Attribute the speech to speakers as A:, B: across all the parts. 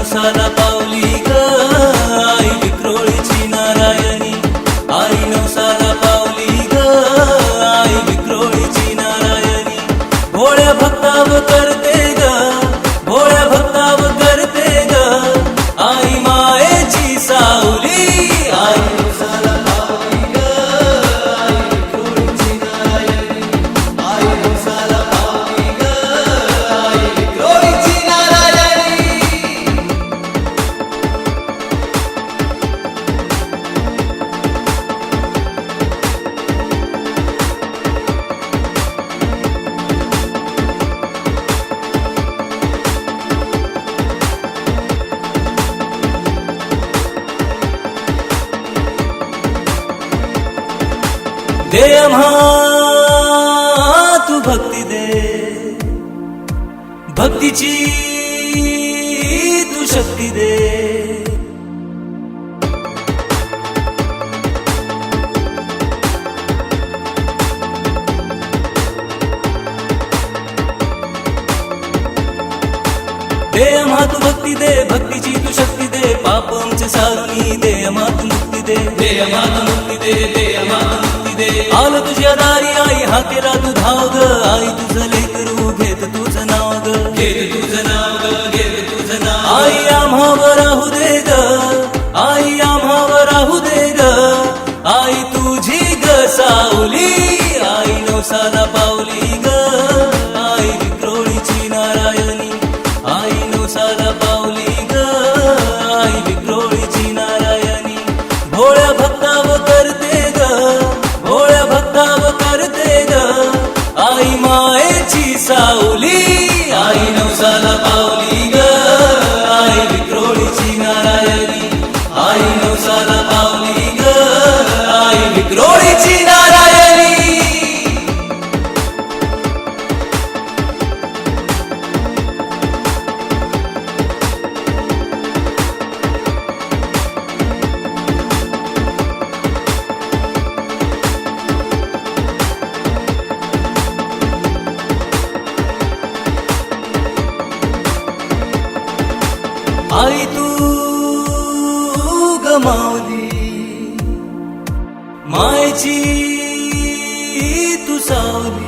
A: नवसाला पावली ग आई विक्रोळीची नारायणी, आई नवसाला पावली ग आई विक्रोळीची नारायणी। भोळ्या भक्ताव करते ग, भोळ्या भक्ताव करते ग आई मायेची सावली, आई नवसाला पावली ग आई विक्रोळीची नारायणी, आई नवसाला पावली ग आई विक्रोळीची नारायणी। दे आम्हा तू भक्ती दे, भक्तीची तू शक्ती दे। दे आम्हा तू भक्ती दे, भक्तीची तू शक्ती दे, पाप आमचे सारुनी दे आम्हा तू मुक्ती दे, दे आम्हा तू मुक्ती दे, दे आम्हा तू मुक्ती दे। आलो तुझ्या दारी आई हा केला तू धाव ग, आई तुझं लेकरू घेत तुझं नाव ग, घेत तुझं नाव ग, घेत तुझं नाव। आई आम्हावर राहू दे ग, आई आम्हावर राहू दे ग, आई तुझी ग सावली, आई नवसाला पावली ग आई विक्रोळीची नारायणी, आई नवसाला पावली ग आई विक्रोळीची नारायणी। भोळ्या भक्ताव करते ग, भोळ्या भक्ताव करते ग आई मायेची सावली, आई नवसाला पावली ग आई विक्रोळीची नारायणी, आई नवसाला पावली ग आई विक्रोळीची नारायणी। आई तू गमावली मायेची तू सावली,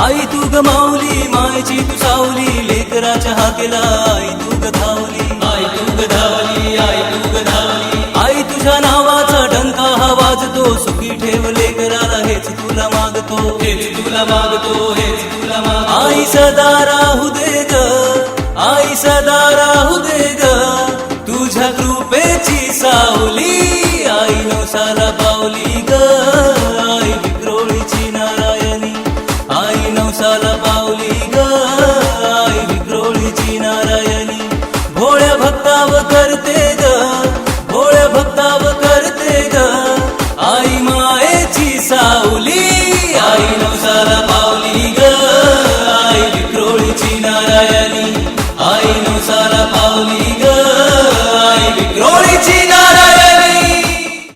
A: आई तू गमावली मायेची तू सावली, लेकराच्या हाकेला आई तू गधावली, आई तू गधावली, आई तू गधावली। आई तुझ्या नावाचा डंका हा वाजतो, सुखी ठेव लेकराला हेच तुला मागतो, हेच तुला मागतो, हेच तुला मागतो। आई सदा राहू दे ग, आई सदा राहू दे ग तुझ्या कृपेची सावली, आई नवसाला पावली ग